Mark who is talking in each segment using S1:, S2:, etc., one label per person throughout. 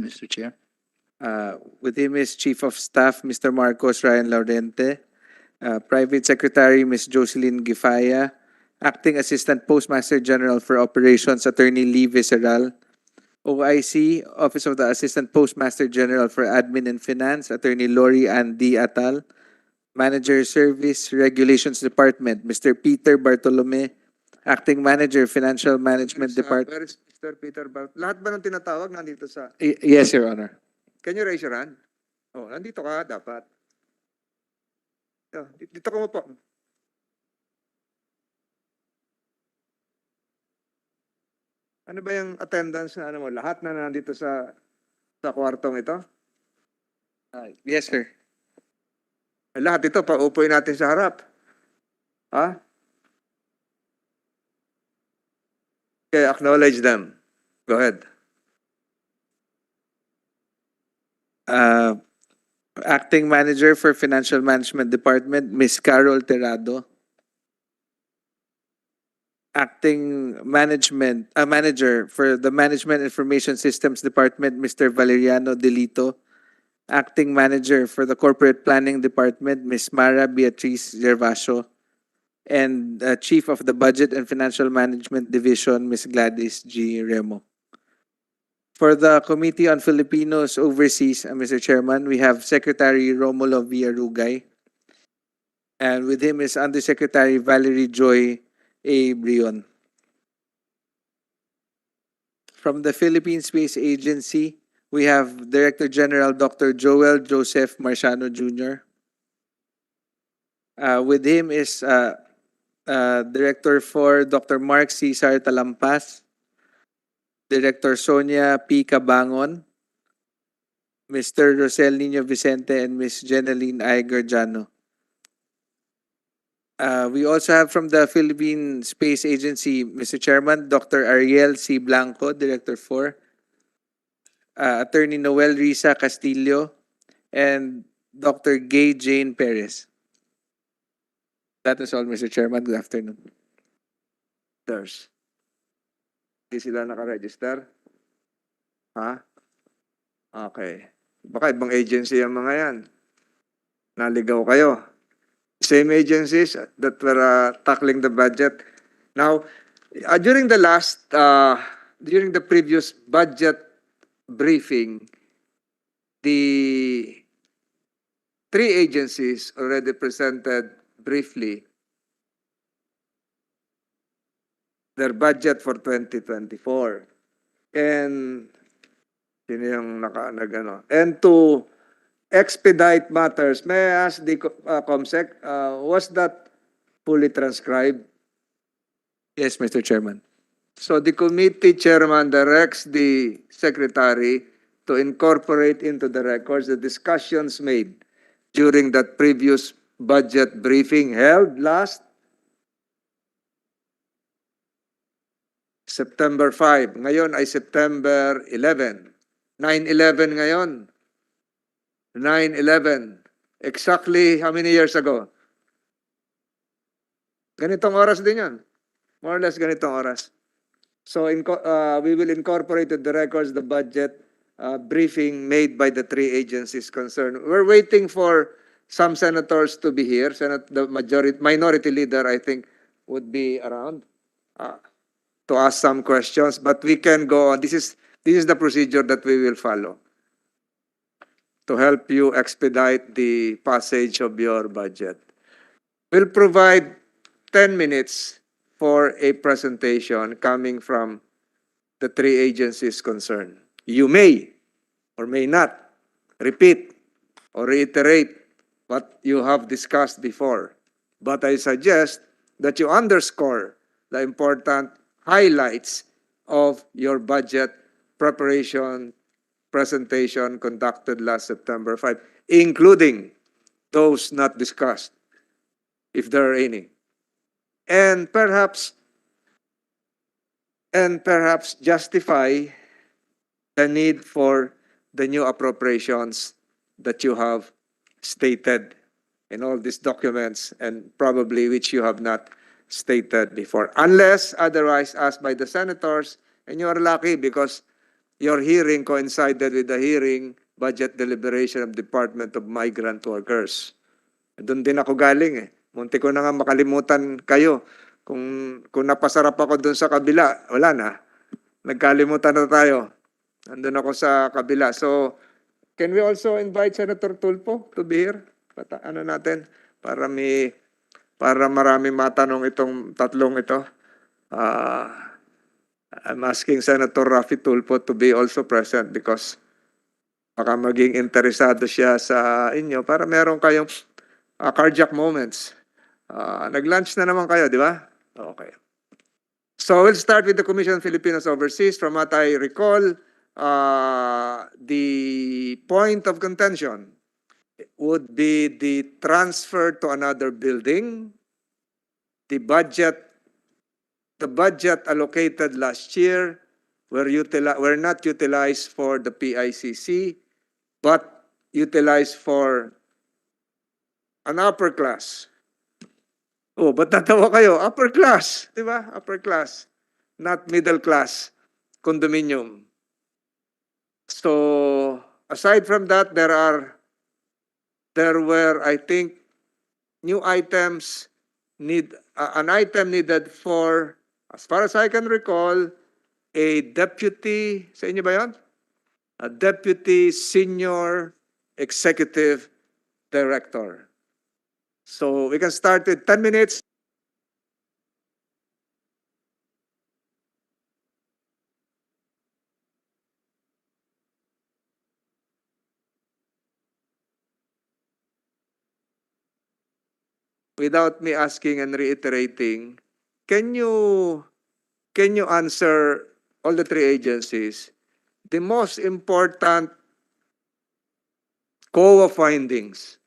S1: Mr. Chair.
S2: With him is Chief of Staff, Mr. Marcos Ryan Laurente, Private Secretary, Ms. Jocelyn Gifaya, Acting Assistant Postmaster General for Operations, Attorney Lee Viseral, OIC, Office of the Assistant Postmaster General for Admin and Finance, Attorney Lori Ann D. Atal, Manager Service Regulations Department, Mr. Peter Bartolome, Acting Manager Financial Management Department.
S3: Where is Mr. Peter lahat ba ng tinatawag nandito sa...
S2: Yes, Your Honor.
S3: Can you raise your hand? Oh, nandito ka dapat. Dito ka mo po. Ano ba yung attendance na ano mo? Lahat na nandito sa kwartong ito?
S2: Yes, sir.
S3: Lahat ito, paupuin natin sa harap. Ha? Okay, acknowledge them. Go ahead.
S2: Acting Manager for Financial Management Department, Ms. Carol Terrado. Acting Manager for the Management Information Systems Department, Mr. Valeriano Delito. Acting Manager for the Corporate Planning Department, Ms. Mara Beatriz Gervasio. And Chief of the Budget and Financial Management Division, Ms. Gladys G. Remo. For the Committee on Filipinos Overseas, Mr. Chairman, we have Secretary Romulo Villarugay. And with him is Undersecretary Valerie Joy A. Brion. From the Philippine Space Agency, we have Director General Dr. Joel Joseph Marciano Jr. With him is Director 4, Dr. Mark Cesar Talampas, Director Sonia P. Cabangon, Mr. Rosel Nino Vicente, and Ms. Jeneline I. Garjano. We also have from the Philippine Space Agency, Mr. Chairman, Dr. Ariel C. Blanco, Director 4, Attorney Noel Risa Castillo, and Dr. Gay Jane Perez. That is all, Mr. Chairman. Good afternoon.
S3: Hindi sila nakaregister? Ha? Okay. Baka ibang agency ang mga yan. Naligaw kayo. Same agencies that were tackling the budget. Now, during the previous budget briefing, the three agencies already presented briefly their budget for 2024. And sino yung and to expedite matters, may I ask the COMSEC, was that fully transcribed?
S2: Yes, Mr. Chairman.
S3: So the committee chairman directs the secretary to incorporate into the records the discussions made during that previous budget briefing held last September 5. Ngayon ay September 11. 9/11 ngayon. 9/11. Exactly how many years ago? Ganitong oras din yan. More or less ganitong oras. So we will incorporate in the records the budget briefing made by the three agencies concerned. We're waiting for some senators to be here. The minority leader, I think, would be around to ask some questions. But we can go on. This is the procedure that we will follow to help you expedite the passage of your budget. We'll provide 10 minutes for a presentation coming from the three agencies concerned. You may or may not repeat or reiterate what you have discussed before, but I suggest that you underscore the important highlights of your budget preparation presentation conducted last September 5, including those not discussed, if there are any. And perhaps justify the need for the new appropriations that you have stated in all these documents and probably which you have not stated before, unless otherwise asked by the senators, and you are lucky because your hearing coincided with the hearing budget deliberation of Department of Migrant Workers. Doon din ako galing eh. Munti ko na nga makalimutan kayo. Kung napasarap ako doon sa kabila, wala na. Nagkalimutan na tayo. Nandun ako sa kabila. So, can we also invite Senator Tulfo to be here? Ano natin? Para marami matanong itong tatlong ito. I'm asking Senator Raffy Tulfo to be also present because baka maging interesado siya sa inyo para meron kayong cardiac moments. Nag-lunch na naman kayo, di ba? Okay. So we'll start with the Commission on Filipinos Overseas. From what I recall, the point of contention would be the transfer to another building, the budget allocated last year were not utilized for the PICC, but utilized for an upper class. Oh, ba't natawa kayo? Upper class, di ba? Upper class, not middle class condominium. So, aside from that, there were, I think, new items an item needed for, as far as I can recall, a deputy, sa inyo ba yan? A deputy senior executive director. So we can start with 10 minutes. Without me asking and reiterating, can you answer all the three agencies the most important COA findings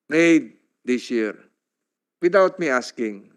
S3: made this year without me asking?